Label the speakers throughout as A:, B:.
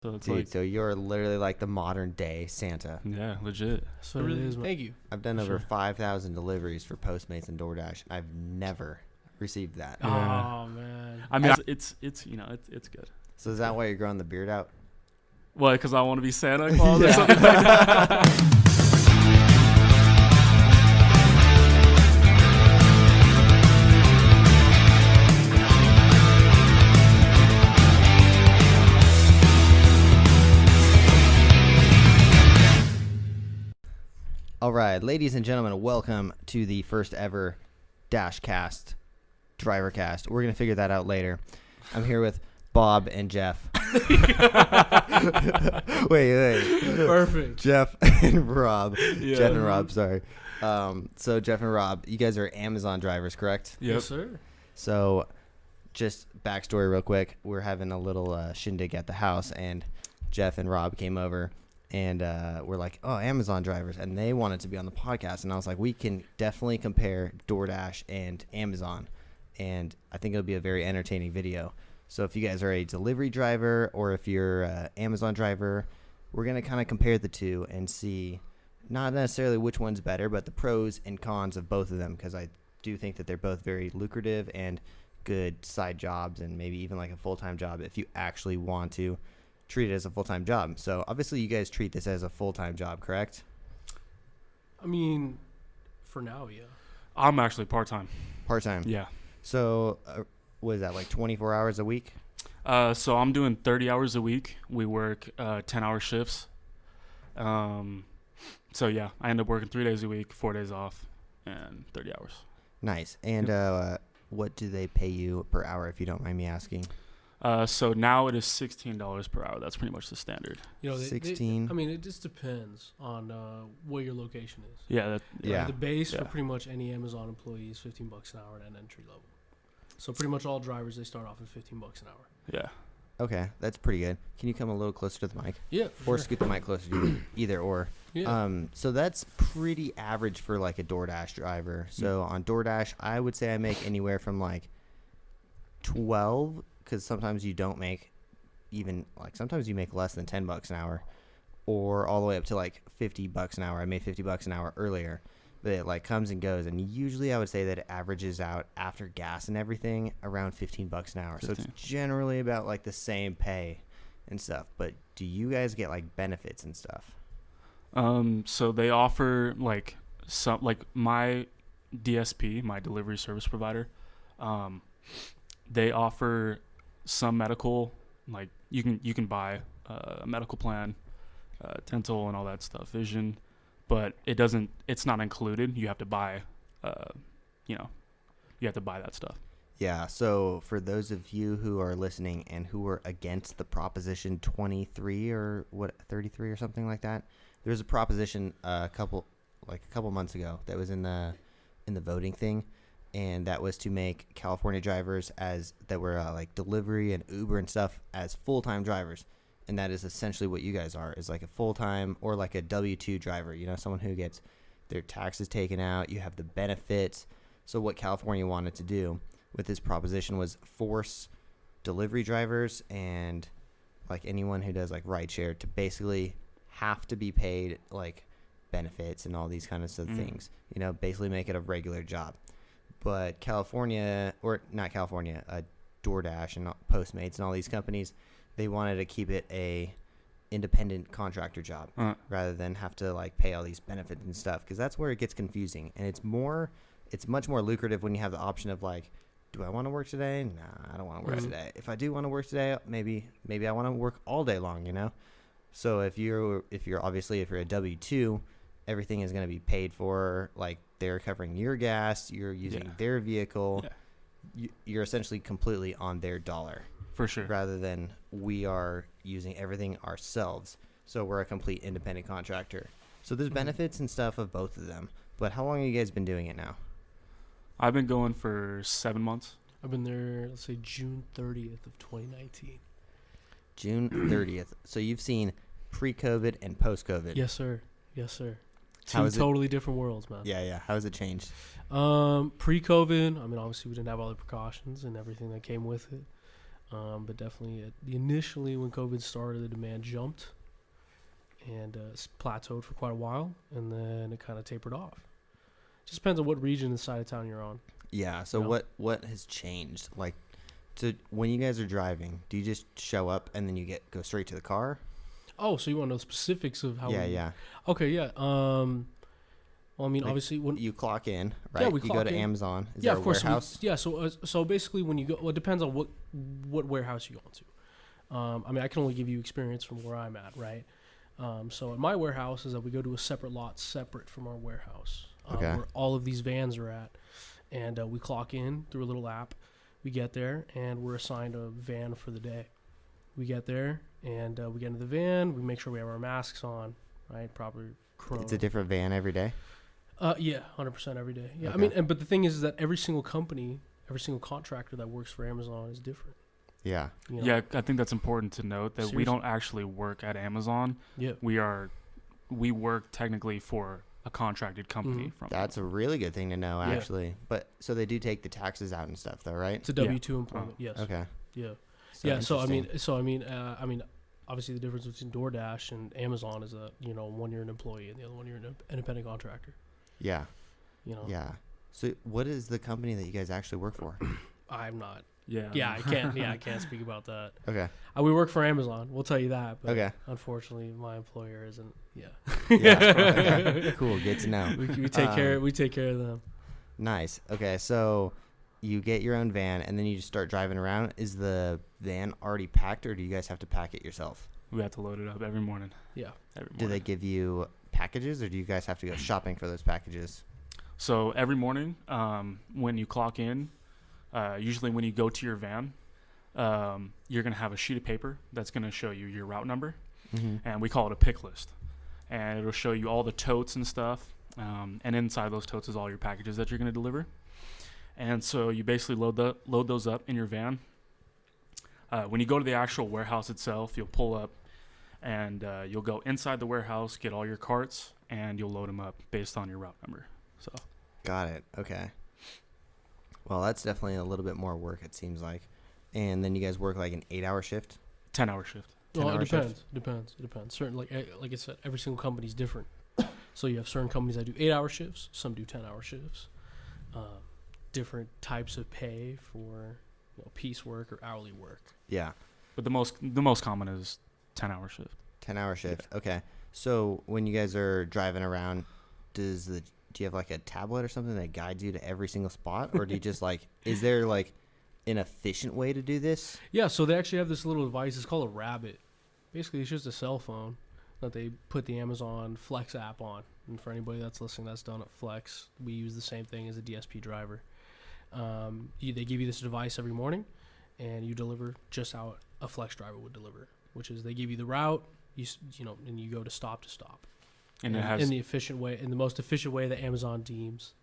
A: So it's
B: Dude, so you're literally like the modern day Santa.
A: yeah, legit.
C: That's what it is, man. Thank you.
B: I've done over 5,000 deliveries for Postmates and Doordash. I've never received that.
A: Yeah.
C: Oh man.
A: I mean, it's it's good.
B: So is that why you're growing the beard out?
A: Well, because I want to be Santa Claus or something like that.
B: All right, ladies and gentlemen, welcome to the first ever Dashcast, Drivercast. We're going to figure that out later. I'm here with Bob and Jeff. Wait.
C: Perfect.
B: Jeff and Rob.
A: Yeah.
B: Jeff and Rob, sorry. So Jeff and Rob, you guys are Amazon drivers, correct?
A: Yep.
C: Yes, sir.
B: So just backstory real quick. We're having a little shindig at the house, and Jeff and Rob came over. And we're like, oh, Amazon drivers. And they wanted to be on the podcast. And I was like, we can definitely compare Doordash and Amazon. And I think it'll be a very entertaining video. So if you guys are a delivery driver or if you're an Amazon driver, we're going to kind of compare the two and see not necessarily which one's better, but the pros and cons of both of them. Because I do think that they're both very lucrative and good side jobs and maybe even like a full-time job if you actually want to treat it as a full-time job. So obviously you guys treat this as a full-time job, correct?
C: I mean, for now, yeah.
A: I'm actually part-time.
B: Part-time.
A: Yeah.
B: So what is that, like 24 hours a week?
A: So I'm doing 30 hours a week. We work 10-hour shifts. So yeah, I end up working 3 days a week, 4 days off, and 30 hours.
B: Nice. And what do they pay you per hour, if you don't mind me asking?
A: So now it is $16 per hour. That's pretty much the standard.
C: You know,
B: 16.
C: I mean, it just depends on where your location is.
A: Yeah.
B: Yeah.
C: The base for pretty much any Amazon employee is $15 an hour at an entry level. So pretty much all drivers, they start off at $15 an hour.
A: Yeah.
B: Okay, that's pretty good. Can you come a little closer to the mic?
C: Yeah,
B: Or
C: sure.
B: scoot the mic closer to you, either or.
C: Yeah.
B: So that's pretty average for like a Doordash driver. So on Doordash, I would say I make anywhere from like 12, because sometimes you don't make even, like, sometimes you make less than $10 an hour, or all the way up to like $50 an hour. I made $50 an hour earlier, but it like comes and goes, and usually I would say that it averages out after gas and everything around $15 an hour.
A: 15.
B: So it's generally about like the same pay and stuff. But do you guys get like benefits and stuff?
A: So they offer like some, like my DSP, my delivery service provider, they offer some medical, like you can buy a medical plan, dental and all that stuff, vision, but it's not included. You have to buy, you have to buy that stuff.
B: Yeah, so for those of you who are listening and who are against the Proposition 23 or 33 or something like that, there was a proposition a couple months ago that was in the voting thing, and that was to make California drivers that were like delivery and Uber and stuff as full-time drivers. And that is essentially what you guys are, is like a full-time or like a W-2 driver, someone who gets their taxes taken out, you have the benefits. So what California wanted to do with this proposition was force delivery drivers and like anyone who does like rideshare to basically have to be paid like benefits and all these kind of things, basically make it a regular job. But California, or not California, Doordash and Postmates and all these companies, they wanted to keep it a independent contractor job rather than have to like pay all these benefits and stuff, because that's where it gets confusing. And it's much more lucrative when you have the option of like, do I want to work today? Nah, I don't want to work today. If I do want to work today, maybe I want to work all day long, So if you're a W-2, everything is going to be paid for. Like, they're covering your gas, you're using their vehicle. Yeah. You're essentially completely on their dollar.
A: For sure.
B: Rather than we are using everything ourselves. So we're a complete independent contractor. So there's benefits and stuff of both of them. But how long have you guys been doing it now?
A: I've been going for 7 months.
C: I've been there, let's say, June 30th of 2019.
B: June 30th. So you've seen pre-COVID and post-COVID.
C: Yes, sir.
B: How
C: Two totally different worlds, man.
B: Yeah. How has it changed?
C: Pre-COVID, I mean, obviously we didn't have all the precautions and everything that came with it. But definitely, initially when COVID started, the demand jumped and plateaued for quite a while, and then it kind of tapered off. Just depends on what region and side of town you're on.
B: Yeah. So
C: You know?
B: what has changed? Like, so when you guys are driving, do you just show up and then you go straight to the car?
C: Oh, so you want to know specifics of how?
B: Yeah.
C: Okay, yeah. Well, I mean,
B: Like,
C: obviously, when
B: You clock in, right?
C: Yeah, we
B: you go
C: clock
B: to
C: in.
B: Amazon. Is
C: yeah,
B: there
C: of
B: a
C: course.
B: warehouse?
C: So basically, when you go, well, it depends on what warehouse you go into. I mean, I can only give you experience from where I'm at, right? So at my warehouse is that we go to a separate lot, separate from our warehouse,
B: Okay.
C: where all of these vans are at, and we clock in through a little app. We get there, and we're assigned a van for the day. We get there, and we get into the van. We make sure we have our masks on, right? Proper.
B: It's a different van every day.
C: Yeah, 100% every day. Yeah,
B: Okay.
C: I mean, but the thing is that every single company, every single contractor that works for Amazon is different.
B: Yeah.
C: You know?
A: Yeah, I think that's important to note that we
C: Seriously.
A: don't actually work at Amazon.
C: Yeah.
A: We work technically for a contracted company
C: Mhm.
A: from.
B: That's a really good thing to know,
C: Yeah.
B: actually. But so they do take the taxes out and stuff, though, right?
C: It's a W-2 employment. Yes.
B: Okay.
C: Yeah.
B: So
C: Yeah. So I
B: interesting.
C: mean, obviously the difference between Doordash and Amazon is that 1 year an employee and the other 1 year an independent contractor.
B: Yeah.
C: You know.
B: Yeah. So what is the company that you guys actually work for?
C: I'm not.
A: Yeah.
C: Yeah, I can't. Yeah, I can't speak about that.
B: Okay.
C: We work for Amazon. We'll tell you that. But
B: Okay.
C: Unfortunately, my employer isn't. Yeah.
B: Yeah. Okay. Cool. Good to know.
C: We take care. We take care of them.
B: Nice. Okay. So you get your own van and then you just start driving around. Is the van already packed or do you guys have to pack it yourself?
A: We have to load it up every morning.
C: Yeah.
A: Every morning.
B: Do they give you packages or do you guys have to go shopping for those packages?
A: So every morning, when you clock in, usually when you go to your van, you're gonna have a sheet of paper that's gonna show you your route number, and we call it a pick list, and it'll show you all the totes and stuff, and inside those totes is all your packages that you're gonna deliver, and so you basically load those up in your van. When you go to the actual warehouse itself, you'll pull up, and you'll go inside the warehouse, get all your carts, and you'll load them up based on your route number. So.
B: Got it. Okay. Well, that's definitely a little bit more work, it seems like. And then you guys work like an 8-hour shift?
A: 10-hour shift.
C: Well,
B: 10-hour
C: it depends. It depends. Certain, like I said, every single company is different. So you have certain companies that do 8-hour shifts. Some do 10-hour shifts. Different types of pay for piecework or hourly work.
B: Yeah.
A: But the most common is 10-hour shift.
B: 10-hour shift. Yeah. Okay. So when you guys are driving around, do you have like a tablet or something that guides you to every single spot? Or do you just is there like an efficient way to do this?
C: Yeah, so they actually have this little device. It's called a Rabbit. Basically, it's just a cell phone that they put the Amazon Flex app on. And for anybody that's listening that's done at Flex, we use the same thing as a DSP driver. They give you this device every morning, and you deliver just how a Flex driver would deliver, which is they give you the route, and you go to stop.
A: And it has
C: in the most efficient way that Amazon deems.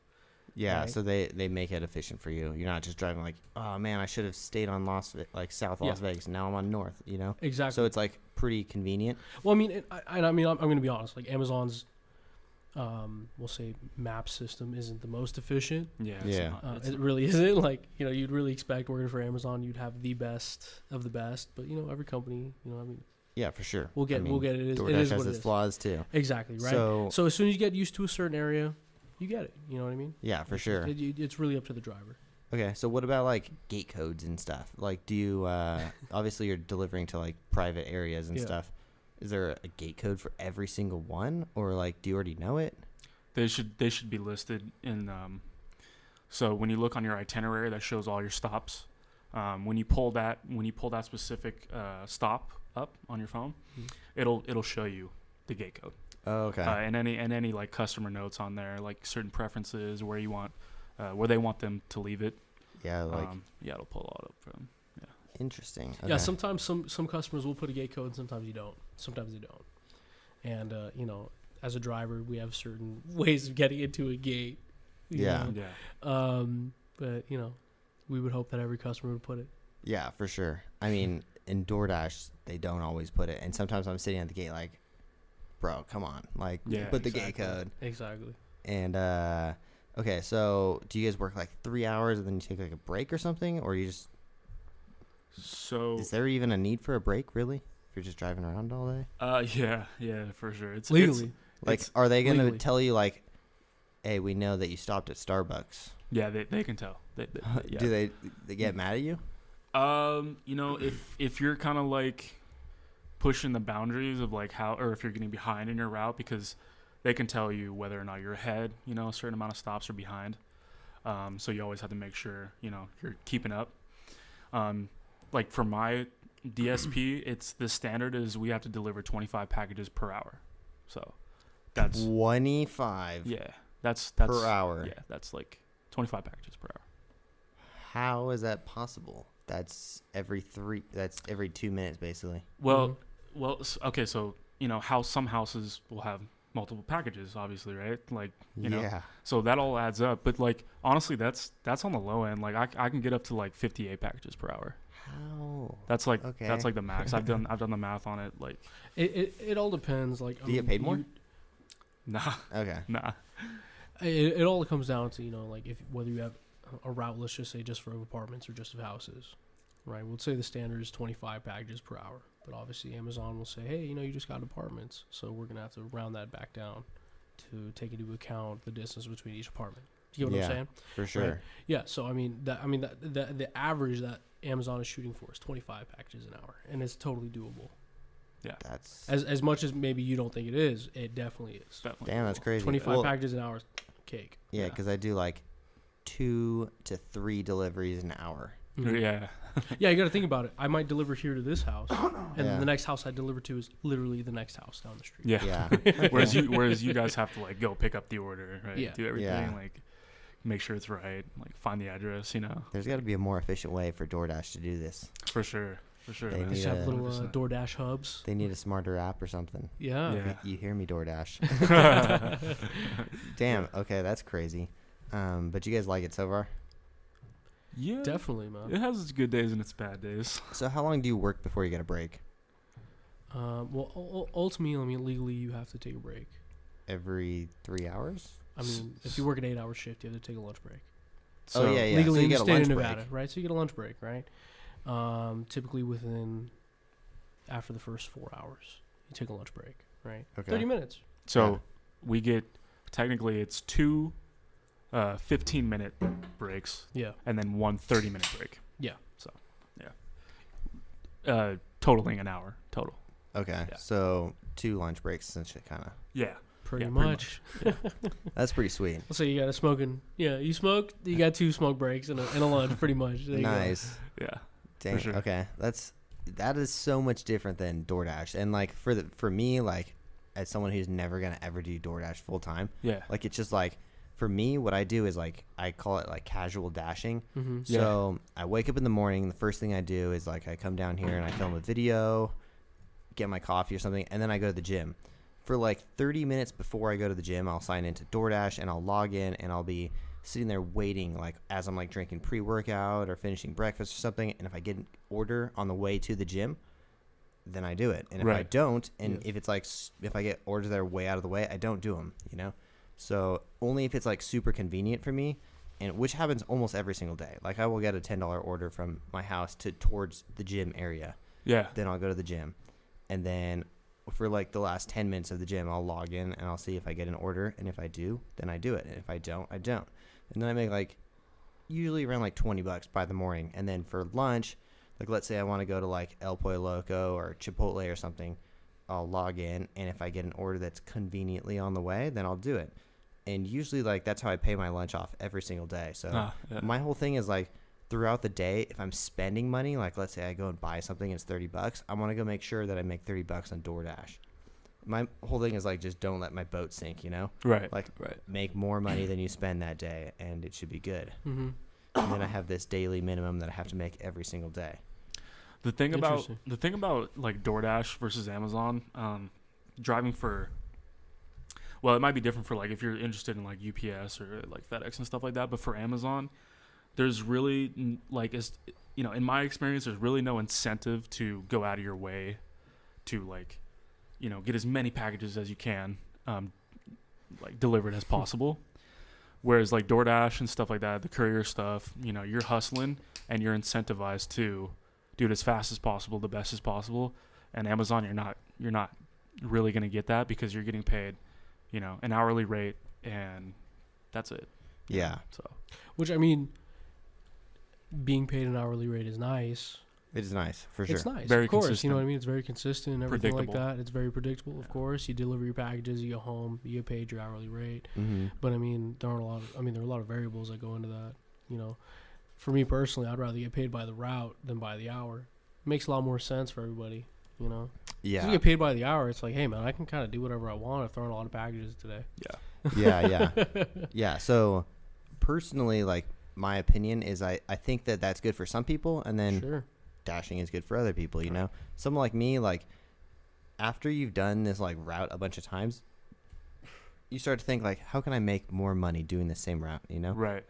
B: Yeah,
C: Right.
B: so they make it efficient for you. You're not just driving like, oh man, I should have stayed on South Las Vegas. Now I'm on North.
C: Exactly.
B: So it's like pretty convenient.
C: Well, I mean, I'm going to be honest. Like Amazon's, we'll say, map system isn't the most efficient.
A: yeah.
B: Yeah.
C: It really isn't. Like you'd really expect working for Amazon, you'd have the best of the best. But every company,
B: Yeah, for sure.
C: we'll get it. It
B: DoorDash
C: is
B: has
C: what it
B: its
C: is.
B: flaws too.
C: Exactly right. So as soon as you get used to a certain area, you get it. You know what I mean?
B: Yeah, for sure.
C: It's really up to the driver.
B: Okay, so what about like gate codes and stuff? Like, do you obviously you're delivering to like private areas and
C: Yeah.
B: stuff? Is there a gate code for every single one, or like do you already know it?
A: They should be listed in. So when you look on your itinerary, that shows all your stops. When you pull that specific stop up on your phone, it'll show you the gate code.
B: Oh, okay.
A: And any like customer notes on there, like certain preferences where they want them to leave it.
B: Yeah, like
A: it'll pull all up for them.
B: interesting. Okay.
C: Yeah, sometimes some customers will put a gate code, and sometimes you don't. Sometimes they don't. And as a driver, we have certain ways of getting into a gate. you
B: Yeah.
C: know.
A: Yeah.
C: But we would hope that every customer would put it.
B: Yeah, for sure. I mean, in DoorDash, they don't always put it, and sometimes I'm sitting at the gate like, bro, come on, like,
A: Yeah,
B: put the
C: exactly.
B: gate code.
C: Exactly.
B: And okay, so do you guys work like 3 hours and then you take like a break or something, or you just
A: So
B: Is there even a need for a break, really? If you're just driving around all day?
A: yeah, for sure. It's
C: Legally.
B: Like,
A: it's-
B: are they going to
C: legally.
B: tell you, like, hey, we know that you stopped at Starbucks?
A: yeah, they can tell. Yeah.
B: Do they get mad at you?
A: If you're kind of like pushing the boundaries of like how, or if you're getting behind in your route, because they can tell you whether or not you're ahead, a certain amount of stops or behind. So you always have to make sure, you're keeping up. Like for my DSP, the standard is we have to deliver 25 packages per hour. So that's
B: 25
A: that's
B: per hour.
A: Yeah, that's like 25 packages per hour.
B: How is that possible? That's every 2 minutes, basically.
A: Well, okay, so how some houses will have multiple packages, obviously, right? Like,
B: Yeah.
A: so that all adds up. But like, honestly, that's on the low end. Like, I can get up to like 58 packages per hour.
B: How?
A: That's like
B: Okay.
A: that's like the max. I've done the math on it. Like,
C: It all depends. Like,
B: Do you get paid more?
A: nah,
B: Okay.
A: nah.
C: It all comes down to like if whether you have a route, let's just say just for apartments or just of houses, right? We'll say the standard is 25 packages per hour, but obviously Amazon will say, hey, you just got apartments, so we're gonna have to round that back down to take into account the distance between each apartment. Do you get what I'm saying?
B: For sure.
C: Right. Yeah. So the average that Amazon is shooting for is 25 packages an hour, and it's totally doable.
B: That's
C: As much as maybe you don't think it is, it definitely is.
A: Definitely.
B: damn. That's crazy.
C: 25
B: Well,
C: packages an hour is cake.
B: Yeah, because I do like 2 to 3 deliveries an hour.
C: Mhm.
A: Yeah.
C: Yeah, you got to think about it. I might deliver here to this house, and
B: Yeah.
C: the next house I deliver to is literally the next house down the street.
A: Yeah.
B: Yeah.
A: Whereas you guys have to like go pick up the order, right?
C: Yeah.
A: Do everything,
B: Yeah.
A: like make sure it's right, like find the address,
B: There's got to be a more efficient way for DoorDash to do this.
A: For sure,
B: They
A: man.
B: need
C: Just have
B: a-
C: little
A: 100%.
C: DoorDash hubs.
B: They need a smarter app or something.
C: Yeah.
A: Yeah.
B: You hear me, DoorDash? Damn. Okay, that's crazy. But you guys like it so far?
A: Yeah,
C: Definitely, man.
A: it has its good days and its bad days.
B: So how long do you work before you get a break?
C: Well, ultimately, legally, you have to take a break.
B: Every 3 hours?
C: I mean, if you work an 8-hour shift, you have to take a lunch break.
B: Oh, yeah, yeah.
C: Legally,
B: So you
C: in the
B: get a
C: state
B: lunch
C: of
B: break.
C: Nevada, right? So you get a lunch break, right? Typically after the first 4 hours, you take a lunch break, right?
B: Okay.
C: 30 minutes.
A: So
B: Yeah.
A: we get, technically it's 2 15-minute breaks
C: Yeah.
A: and then 1 30-minute break.
C: Yeah.
A: So, yeah. Totaling an hour total.
B: Okay.
A: Yeah.
B: So 2 lunch breaks essentially, kind of.
A: Yeah.
C: Pretty
A: Yeah,
C: much.
B: That's pretty sweet.
C: Let's say you got a smoking. Yeah, you smoke. You got 2 smoke breaks and a lunch, pretty much. There you go.
B: Nice.
A: Yeah.
B: Dang.
A: sure.
B: Okay. That is so much different than DoorDash. And like for me, like as someone who's never gonna ever do DoorDash full time,
A: Yeah.
B: like it's just like for me, what I do is like I call it like casual dashing.
C: Mm-hmm.
A: Yeah.
B: So I wake up in the morning. The first thing I do is like I come down here and I film a video, get my coffee or something, and then I go to the gym. For like 30 minutes before I go to the gym, I'll sign into DoorDash and I'll log in and I'll be sitting there waiting like as I'm like drinking pre-workout or finishing breakfast or something. And if I get an order on the way to the gym, then I do it. And if I
A: Right.
B: don't, and
C: Yeah.
B: if it's like if I get orders that are way out of the way, I don't do them. So only if it's like super convenient for me, and which happens almost every single day. Like I will get a $10 order from my house towards the gym area.
A: Yeah.
B: Then I'll go to the gym, and then for like the last 10 minutes of the gym, I'll log in and I'll see if I get an order, and if I do, then I do it, and if I don't, I don't. And then I make like usually around like $20 by the morning, and then for lunch, like let's say I want to go to like El Pollo Loco or Chipotle or something, I'll log in, and if I get an order that's conveniently on the way, then I'll do it. And usually like that's how I pay my lunch off every single day. So
A: Yeah.
B: my whole thing is like throughout the day, if I'm spending money, like let's say I go and buy something, it's $30, I want to go make sure that I make $30 on DoorDash. My whole thing is like just don't let my boat sink,
A: Right.
B: like
A: right.
B: make more money than you spend that day, and it should be good.
C: Mm-hmm.
B: And then I have this daily minimum that I have to make every single day.
A: The thing about
C: Interesting.
A: like DoorDash versus Amazon, driving for, well, it might be different for like if you're interested in like UPS or like FedEx and stuff like that. But for Amazon, there's really in my experience, there's really no incentive to go out of your way to like, get as many packages as you can, like delivered as possible. Whereas like DoorDash and stuff like that, the courier stuff, you're hustling and you're incentivized to do it as fast as possible, the best as possible. And Amazon, you're not really going to get that because you're getting paid, an hourly rate, and that's it.
B: Yeah.
A: So,
C: Which, I mean, being paid an hourly rate is nice.
B: It is nice, for sure.
C: It's nice,
A: Very
C: of course.
A: consistent.
C: You know what I mean? It's very consistent and everything like
A: Predictable.
C: that. It's very predictable, of course. You deliver your packages, you go home, you get paid your hourly rate.
B: Mm-hmm.
C: But, I mean, there are a lot of variables that go into that, For me personally, I'd rather get paid by the route than by the hour. It makes a lot more sense for everybody, If you
B: Yeah.
C: get paid by the hour, it's like, hey, man, I can kind of do whatever I want. I've thrown a lot of packages today.
B: Yeah. Yeah. So, personally, like, my opinion is I think that that's good for some people, and then
C: Sure.
B: dashing is good for other people, Someone like me, like, after you've done this, like, route a bunch of times, you start to think, like, how can I make more money doing the same route,
A: right.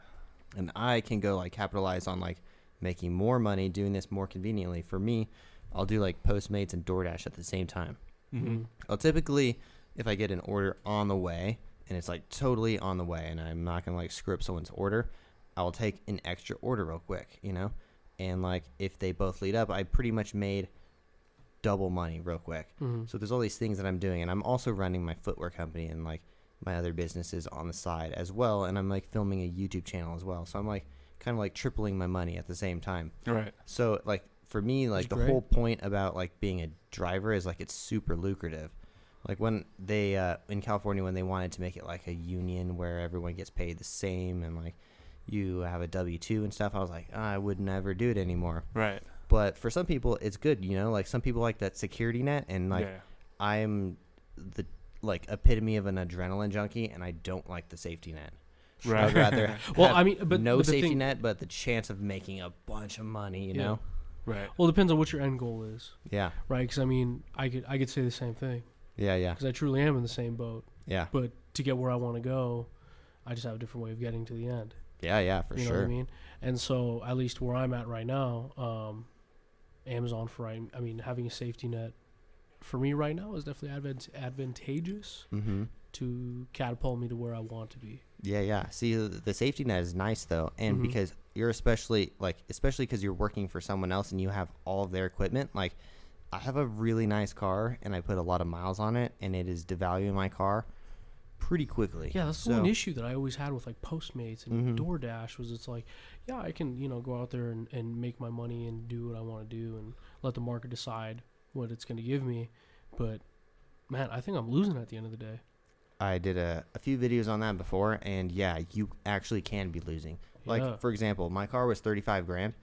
B: And I can go, like, capitalize on, like, making more money doing this more conveniently. For me, I'll do, like, Postmates and Doordash at the same time.
A: Mm-hmm.
B: I'll typically, if I get an order on the way, and it's, like, totally on the way, and I'm not going to, like, screw up someone's order, I will take an extra order real quick, And, like, if they both lead up, I pretty much made double money real quick.
C: Mm-hmm.
B: So there's all these things that I'm doing, and I'm also running my footwear company and, like, my other businesses on the side as well, and I'm, like, filming a YouTube channel as well. So I'm, like, kind of, like, tripling my money at the same time.
A: Right.
B: So, like, for me, like,
C: That's
B: the
C: great.
B: whole point about, like, being a driver is, like, it's super lucrative. Like, when they, in California, when they wanted to make it, like, a union where everyone gets paid the same and, like, you have a W-2 and stuff, I was like, I would never do it anymore.
A: Right.
B: But for some people, it's good, Like, some people like that security net, and, like,
A: yeah.
B: I'm the, like, epitome of an adrenaline junkie, and I don't like the safety net.
A: Right.
B: I'd rather
C: Well,
B: have
C: I mean, but
B: no
C: but the
B: safety
C: thing-
B: net, but the chance of making a bunch of money, you
C: Yeah.
B: know?
A: Right.
C: Well, it depends on what your end goal is,
B: Yeah.
C: right? Because, I mean, I could say the same thing
B: Yeah, yeah.
C: because I truly am in the same boat.
B: Yeah.
C: But to get where I want to go, I just have a different way of getting to the end.
B: Yeah, yeah, for
C: You know
B: sure.
C: what I mean? And so, at least where I'm at right now, Amazon having a safety net for me right now is definitely advantageous
B: Mm-hmm.
C: to catapult me to where I want to be.
B: Yeah, yeah. See, the safety net is nice, though. And
C: Mhm.
B: because you're especially because you're working for someone else and you have all of their equipment, like, I have a really nice car and I put a lot of miles on it, and it is devaluing my car pretty quickly.
C: Yeah, that's the one issue that I always had with, like, Postmates and
B: Mhm.
C: DoorDash was it's like, yeah, I can, go out there and make my money and do what I want to do and let the market decide what it's going to give me. But, man, I think I'm losing at the end of the day.
B: I did a few videos on that before, and yeah, you actually can be losing. Like,
C: Yeah.
B: for example, my car was 35 grand.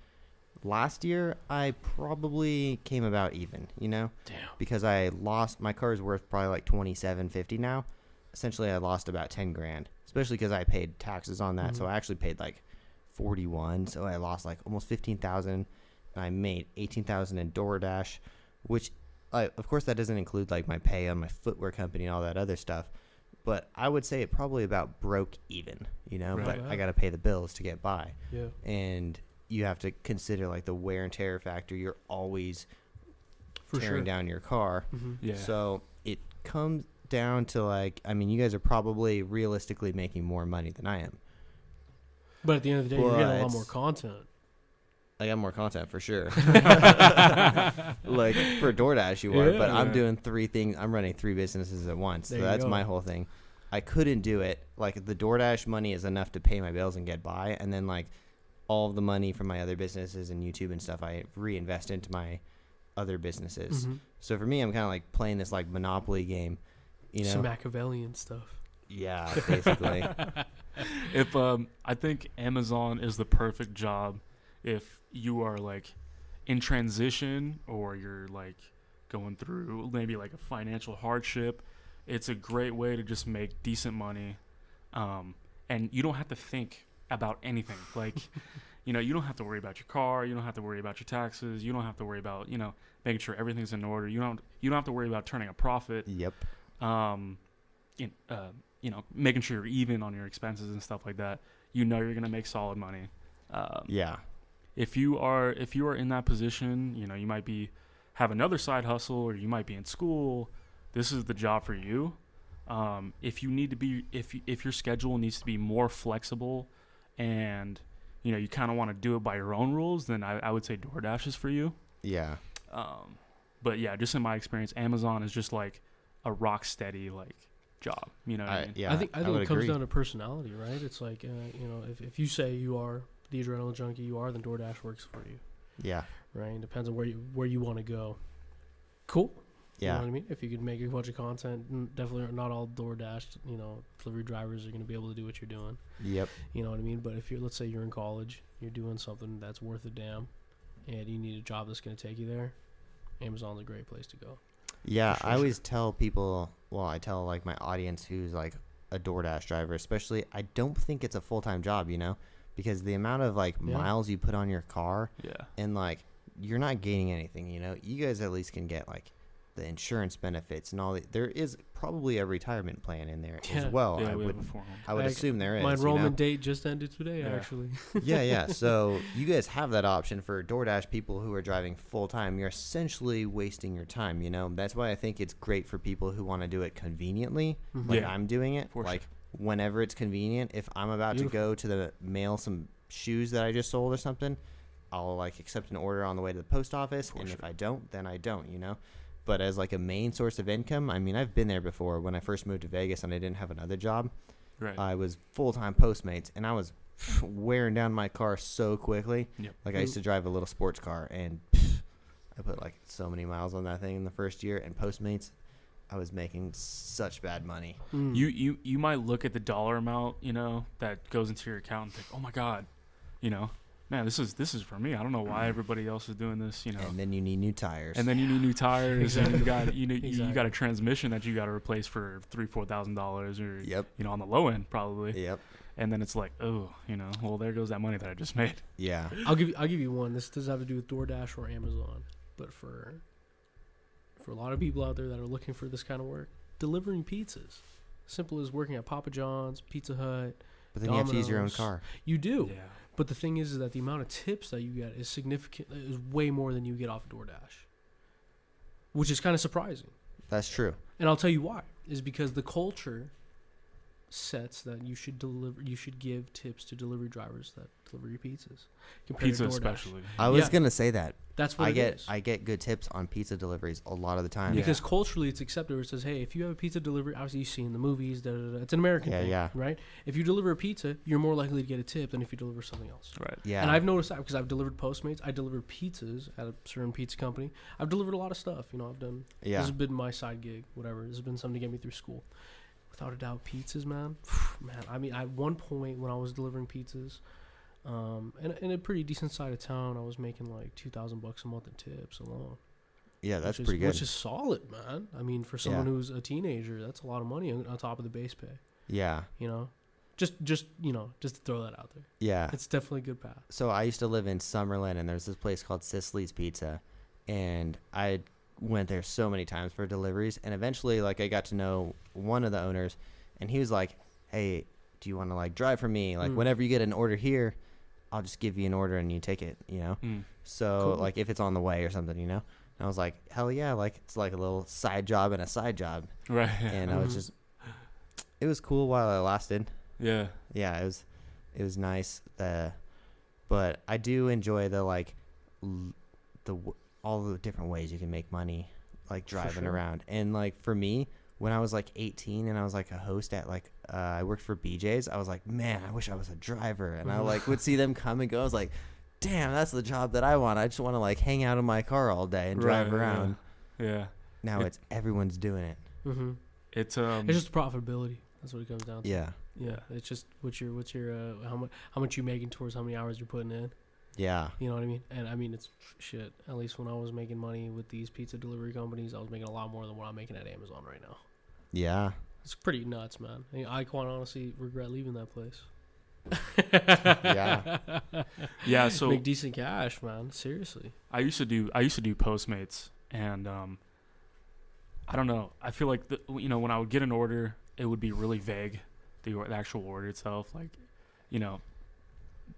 B: Last year, I probably came about even,
C: Damn.
B: because I lost, my car is worth probably like 27.50 now. Essentially, I lost about 10 grand, especially because I paid taxes on that. So
C: Mhm.
B: I actually paid like 41. So I lost like almost 15,000. And I made 18,000 in DoorDash, which, of course, that doesn't include like my pay on my footwear company and all that other stuff. But I would say it probably about broke even,
C: Right.
B: but I got to pay the bills to get by.
C: Yeah.
B: And you have to consider like the wear and tear factor. You're always
C: For
B: tearing
C: sure.
B: down your car.
C: Mm-hmm.
A: Yeah.
B: So it comes down to like, I mean, you guys are probably realistically making more money than I am.
C: But at the end of the day, you're getting a lot
B: But-
C: more content.
B: I got more content for sure. Like for DoorDash, you are,
C: Yeah.
B: but I'm
A: Yeah.
B: doing three things. I'm running three businesses at once.
C: There
B: So
C: you
B: that's
C: go.
B: my whole thing. I couldn't do it. Like the DoorDash money is enough to pay my bills and get by, and then like all of the money from my other businesses and YouTube and stuff, I reinvest into my other businesses.
C: Mhm.
B: So for me, I'm kind of like playing this like Monopoly game,
C: Some Machiavellian stuff.
B: Yeah, basically.
A: If I think Amazon is the perfect job if you are like in transition or you're like going through maybe like a financial hardship. It's a great way to just make decent money, and you don't have to think about anything. Like, you don't have to worry about your car. You don't have to worry about your taxes. You don't have to worry about making sure everything's in order. You don't have to worry about turning a profit.
B: Yep.
A: Making sure you're even on your expenses and stuff like that. You're gonna make solid money.
B: Yeah.
A: If you are in that position, you might have another side hustle, or you might be in school. This is the job for you. If your schedule needs to be more flexible, and you kind of want to do it by your own rules, then I would say DoorDash is for you.
B: Yeah.
A: But yeah, just in my experience, Amazon is just like a rock steady like job. You know what I mean?
B: Yeah.
C: I think
B: would
C: it comes
B: agree.
C: down to personality, right? It's like if you say you are the adrenaline junkie, you are, then DoorDash works for you,
B: Yeah.
C: right? It depends on where you want to go. Cool. You
B: Yeah.
C: know what I mean? If you could make a bunch of content, definitely not all DoorDash, delivery drivers are going to be able to do what you're doing.
B: Yep.
C: You know what I mean? But if let's say you're in college, you're doing something that's worth a damn, and you need a job that's going to take you there, Amazon's a great place to go.
B: Yeah,
C: For
B: I
C: sure.
B: always tell people, I tell like my audience who's like a DoorDash driver, especially, I don't think it's a full-time job, because the amount of like
C: Yeah.
B: miles you put on your car
A: Yeah.
B: and like you're not gaining anything, you guys at least can get like the insurance benefits and all that. There is probably a retirement plan in there
C: Yeah.
B: as well.
A: Yeah,
B: I
A: we
B: would
A: have a 400.
B: I would assume there is.
C: My enrollment date just ended today,
A: Yeah.
C: actually.
B: Yeah. So you guys have that option for DoorDash people who are driving full time. You're essentially wasting your time, That's why I think it's great for people who want to do it conveniently,
C: Mhm.
B: like
A: Yeah,
B: I'm doing it.
A: for
B: Like whenever it's convenient. If I'm about to go to the mail some shoes that I just sold or something, I'll like accept an order on the way to the post office,
A: For
B: and
A: sure.
B: if I don't, then I don't, But as like a main source of income, I mean, I've been there before. When I first moved to Vegas and I didn't have another job,
A: Right.
B: I was full-time Postmates, and I was wearing down my car so quickly.
A: Yep.
B: Like I used to drive a little sports car, and I put like so many miles on that thing in the first year. And Postmates, I was making such bad money.
C: Mm.
A: You might look at the dollar amount, that goes into your account and think, oh my God, man, this is for me. I don't know why everybody else is doing this,
B: And then you need new tires.
A: And then you need new tires, and you got you
C: Exactly.
A: got a transmission that you got to replace for $3,000-$4,000, or
B: Yep.
A: on the low end probably.
B: Yep.
A: And then it's like, oh, well, there goes that money that I just made.
B: Yeah.
C: I'll give you one. This doesn't have to do with DoorDash or Amazon, but for a lot of people out there that are looking for this kind of work, delivering pizzas, simple as working at Papa John's, Pizza Hut.
B: But then you have to use your own
C: Domino's.
B: car.
C: You do,
A: Yeah.
C: but the thing is that the amount of tips that you get is significant. Is way more than you get off of DoorDash, which is kind of surprising.
B: That's true.
C: And I'll tell you why. Is because the culture sets that you should give tips to delivery drivers that deliver your pizzas. compared
A: Pizza
C: to DoorDash.
A: especially.
B: I was
C: Yeah.
B: gonna say that.
C: That's what
B: I get good tips on pizza deliveries a lot of the time.
A: Yeah.
C: Because culturally it's accepted where it says, hey, if you have a pizza delivery, obviously you see in the movies, it's an American
B: Yeah,
C: thing,
B: yeah.
C: right? If you deliver a pizza, you're more likely to get a tip than if you deliver something else.
A: Right.
B: Yeah.
C: And I've noticed that because I've delivered Postmates. I delivered pizzas at a certain pizza company. I've delivered a lot of stuff. I've done.
B: Yeah.
C: This has been my side gig, whatever. This has been something to get me through school. Without a doubt, pizzas, man. Man, I mean, at one point when I was delivering pizzas, in a pretty decent side of town, I was making like $2,000 a month in tips alone.
B: Yeah, that's
C: which is,
B: pretty good.
C: Which is solid, man. I mean, for someone
B: Yeah.
C: who's a teenager, that's a lot of money on top of the base pay.
B: Yeah.
C: Just to throw that out there.
B: Yeah.
C: It's definitely a good path.
B: So I used to live in Summerlin, and there's this place called Sicily's Pizza, and I went there so many times for deliveries, and eventually, like, I got to know one of the owners, and he was like, "Hey, do you want to like drive for me? Like, whenever you get an order here, I'll just give you an order and you take it, So
C: Cool.
B: like if it's on the way or something, And I was like, hell yeah, like it's like a little side job and a side job,
A: Right.
B: and I was
C: Mhm.
B: just, it was cool while it lasted.
A: Yeah.
B: Yeah, it was nice. But I do enjoy the like all the different ways you can make money, like driving
C: sure.
B: around. And like for me, when I was like 18 and I was like a host at like I worked for BJ's, I was like, man, I wish I was a driver. And I like would see them come and go. I was like, damn, that's the job that I want. I just want to like hang out in my car all day and drive
A: Right,
B: around.
A: Yeah.
B: Now it's everyone's doing it.
C: Mm-hmm.
A: It's
C: It's just profitability. That's what it comes down to.
B: Yeah.
C: Yeah. It's just what's your how much you making towards how many hours you're putting in.
B: Yeah.
C: You know what I mean? And I mean, it's shit. At least when I was making money with these pizza delivery companies, I was making a lot more than what I'm making at Amazon right now.
B: Yeah.
C: It's pretty nuts, man. I quite honestly regret leaving that place.
B: Yeah.
A: Yeah. So
C: Make decent cash, man. Seriously.
A: I used to do Postmates, and I don't know. I feel like when I would get an order, it would be really vague, the actual order itself. Like,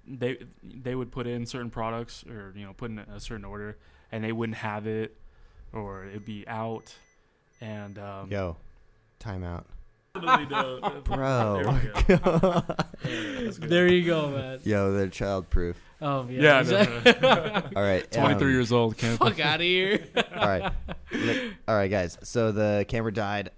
A: they would put in certain products or put in a certain order, and they wouldn't have it, or it'd be out, and
B: Yo, time out.
A: Definitely don't.
B: Bro.
C: There you go, man.
B: Yo, they're childproof.
C: Oh
A: Yeah,
C: exactly.
B: All right.
A: 23 years old, can't.
C: Fuck out of here.
B: All right. All right, guys. So the camera died.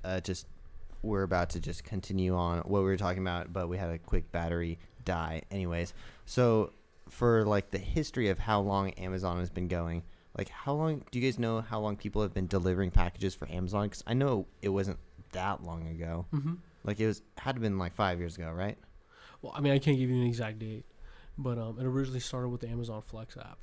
B: We're about to just continue on what we were talking about, but we had a quick battery die. Anyways, so for like the history of how long Amazon has been going, like how long do you guys know how long people have been delivering packages for Amazon? Because I know it wasn't that long ago.
C: Mm-hmm.
B: Like had to have been like 5 years ago, right?
C: Well, I mean, I can't give you an exact date, but it originally started with the Amazon Flex app,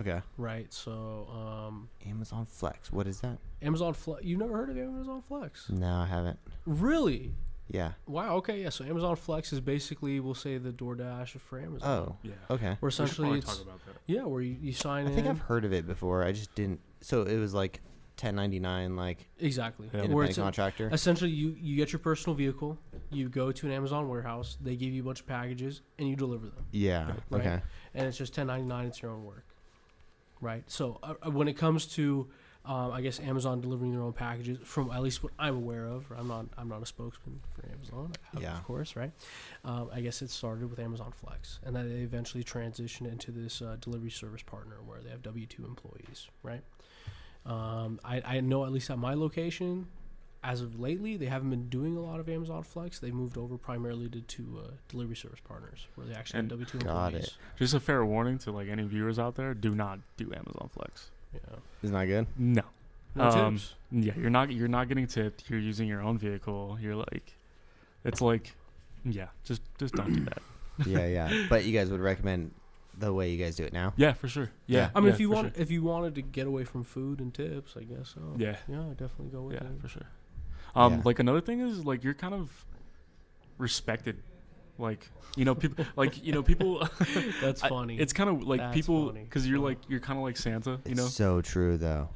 B: Okay.
C: right? So
B: Amazon Flex. What is that?
C: Amazon Flex. You never heard of Amazon Flex?
B: No, I haven't.
C: Really?
B: Yeah.
C: Wow. Okay. Yeah. So Amazon Flex is basically, we'll say, the Doordash for Amazon.
B: Oh.
A: Yeah.
B: Okay.
C: Where
A: We should
C: essentially
A: probably
C: it's
A: talk about that.
C: yeah, where you sign
B: I
C: in.
B: think I've heard of it before. I just didn't. So it was like 1099, like
C: Exactly.
A: Yeah.
C: Where
B: independent
C: it's
B: contractor.
C: essentially you get your personal vehicle, you go to an Amazon warehouse, they give you a bunch of packages, and you deliver them.
B: Yeah.
C: Right.
B: Okay.
C: And it's just 1099. It's your own work, right? So when it comes to, I guess Amazon delivering their own packages, from at least what I'm aware of, I'm not a spokesman for Amazon,
B: Yeah.
C: of course, right? I guess it started with Amazon Flex, and then they eventually transitioned into this delivery service partner where they have W-2 employees, right? I know at least at my location, as of lately, they haven't been doing a lot of Amazon Flex. They moved over primarily to delivery service partners, where they actually have
A: And
C: W-2
B: got
C: employees.
B: it.
A: Just a fair warning to like any viewers out there: do not do Amazon Flex.
C: Yeah.
B: Isn't that good?
A: No.
C: No tips.
A: Yeah, you're not getting tipped. You're using your own vehicle. You're like, it's like, yeah, just don't do that.
B: Yeah, yeah. But you guys would recommend the way you guys do it now?
A: Yeah, for sure. Yeah.
B: Yeah.
C: I mean,
A: yeah,
C: if you
A: for
C: want,
A: sure.
C: if you wanted to get away from food and tips, I guess so.
A: Yeah.
C: Yeah, I'd definitely go with
A: Yeah,
C: it.
A: for sure.
B: Yeah.
A: Like another thing is like you're kind of respected. Like people.
C: That's funny.
A: It's kind of like
C: That's
A: people
C: funny.
A: because you're kind of like Santa. You
B: It's
A: know,
B: so true, though.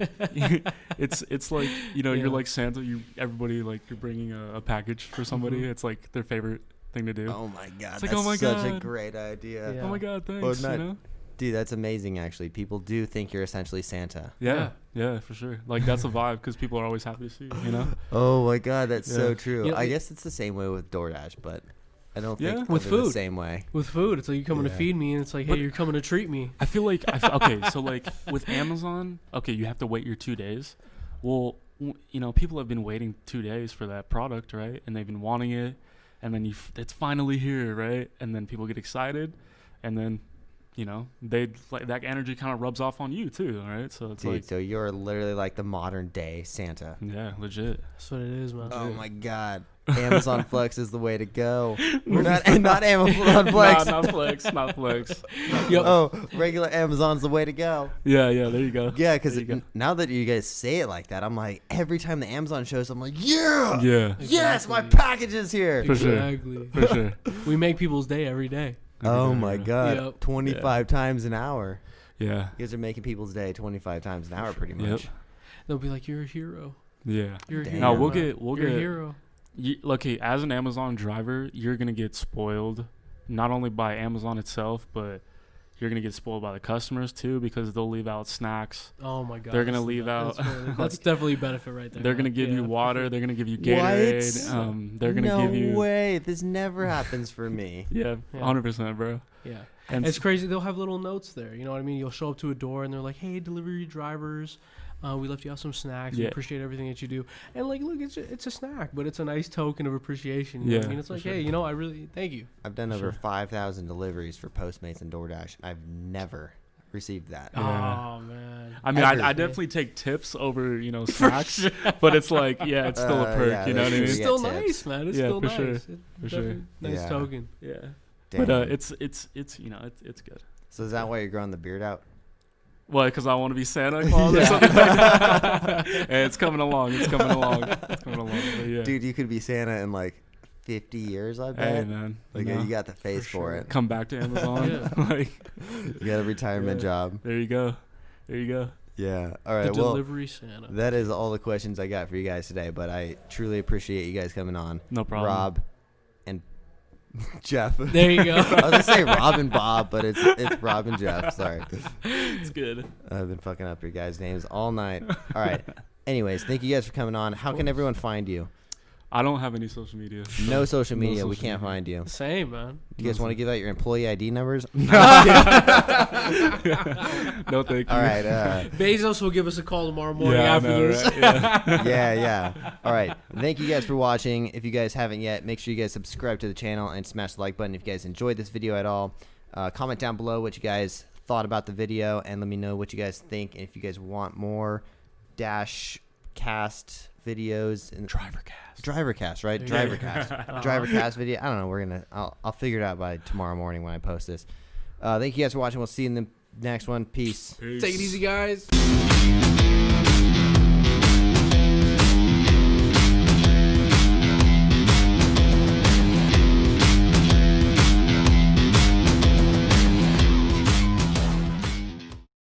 A: it's like you're
C: Yeah.
A: like Santa. Everybody like you're bringing a package for somebody.
C: Mhm.
A: It's like their favorite thing to do.
B: Oh, my God.
A: It's like,
B: that's
A: oh my
B: such a
A: God.
B: great idea.
C: Yeah.
A: Oh my God,
B: Well,
A: thanks.
B: not-
A: You know.
B: Dude, that's amazing, actually. People do think you're essentially Santa.
A: Yeah, for sure. Like that's a vibe because people are always happy to see you. You know.
B: Oh, my God. That's so
A: Yeah.
B: true.
C: You know,
B: I guess it's the same way with Doordash, but I don't
A: Yeah.
B: think
C: With
B: of it the
C: food.
B: same way.
C: With food, it's like you're coming to
B: Yeah.
C: feed me, and it's like, hey,
A: But-
C: you're coming to treat me.
A: I feel like okay, so like with Amazon, okay, you have to wait your 2 days. Well, people have been waiting 2 days for that product, right? And they've been wanting it, and then it's finally here, right? And then people get excited, and then they like that energy kind of rubs off on you too, right? So it's
B: Dude,
A: like,
B: so you're literally like the modern day Santa.
A: yeah, legit.
C: That's what it is, man.
B: Oh, my God. Amazon Flex is the way to go. We're not Amazon Flex.
A: Not flex, not flex.
C: Yep.
B: Oh, regular Amazon's the way to go.
A: Yeah, there you go.
B: Yeah, because
A: There you go.
B: now that you guys say it like that, I'm like, every time the Amazon shows, I'm like, yeah,
A: Yeah,
B: yes, my
C: Exactly.
B: package is here.
A: For sure.
C: Exactly.
A: for sure.
C: We make people's day every day.
B: Oh, my God.
C: Yep.
B: 25 times an hour.
A: Yeah,
B: You guys are making people's day 25 times an hour pretty much.
A: Yep.
C: They'll be like, you're a hero.
A: yeah.
C: You're a
B: Damn.
C: hero.
A: No, we'll
C: man.
A: get
C: You're a hero.
A: Okay, as an Amazon driver, you're gonna get spoiled, not only by Amazon itself, but you're gonna get spoiled by the customers too, because they'll leave out snacks.
C: Oh my God.
A: They're gonna
C: that's the
A: leave
C: be-
A: out-
C: That's, really- that's definitely a benefit right there.
A: They're gonna
C: man.
A: give you
C: Yeah, for
A: water.
C: sure.
A: They're gonna give you
B: What?
A: Gatorade. They're gonna
B: no
A: give you
B: way. This never happens for me.
A: yeah,
C: Yeah.
A: 100%, bro.
C: Yeah.
A: And
C: It's crazy. They'll have little notes there. You know what I mean? You'll show up to a door and they're like, "Hey, delivery drivers, we left you out some snacks. We
A: Yeah.
C: appreciate everything that you do." And like, look, it's a snack, but it's a nice token of appreciation. You know what I
A: Yeah,
C: mean? It's
A: for
C: like,
A: sure.
C: hey, I really thank you.
B: I've done
A: For
B: over
A: sure.
B: 5,000 deliveries for Postmates and Doordash. I've never received that.
A: Yeah.
C: Oh man.
A: I mean,
B: Ever.
A: I definitely take tips over snacks, but it's like it's still a perk.
B: yeah,
A: you know what I
B: that's
C: It's
A: mean?
B: true.
C: still
B: get
C: nice,
B: tips.
C: man. It's
A: Yeah,
C: still
A: for
C: nice.
A: sure.
C: It's
A: For sure.
C: definitely nice
B: Yeah.
C: token.
A: Yeah,
B: Damn.
A: but it's it's good.
B: So is that why you're growing the beard out?
A: What? Because I want to be Santa Claus or something like that? Hey, it's coming along. It's coming along. But yeah.
B: Dude, you could be Santa in like 50 years, I bet.
A: Hey, man.
B: Like
A: you know,
B: you got the face
C: For
B: for
C: sure.
B: it.
A: come back to Amazon.
C: Yeah.
A: Like,
B: You got a retirement
A: Yeah.
B: job.
A: there you go. There you go.
B: Yeah. All
C: The
B: right. Well,
C: delivery Santa.
B: that is all the questions I got for you guys today, but I truly appreciate you guys coming on.
A: No problem.
B: Rob and Jeff.
C: There you go.
B: I was gonna say Rob and Bob, but it's Rob and Jeff. Sorry.
A: It's good.
B: I've been fucking up your guys' names all night. All right. Anyways, thank you guys for coming on. How can everyone find you?
A: I don't have any social media.
B: No social
A: No
B: media. We
A: social
B: can't
A: media.
B: find you.
C: Same, man.
B: You guys want to give out your employee ID numbers?
A: No, thank you.
B: All right.
C: Bezos will give us a call tomorrow morning
A: Yeah, I
C: after
A: know,
C: this.
A: right? Yeah.
B: yeah. All right. Thank you guys for watching. If you guys haven't yet, make sure you guys subscribe to the channel and smash the like button if you guys enjoyed this video at all. Comment down below what you guys thought about the video and let me know what you guys think. And if you guys want more Dashcast videos and Drivercast, right?
C: Yeah.
B: Drivercast video. I don't know. I'll figure it out by tomorrow morning when I post this. Thank you guys for watching. We'll see you in the next one. Peace.
A: Peace.
C: Take it easy, guys.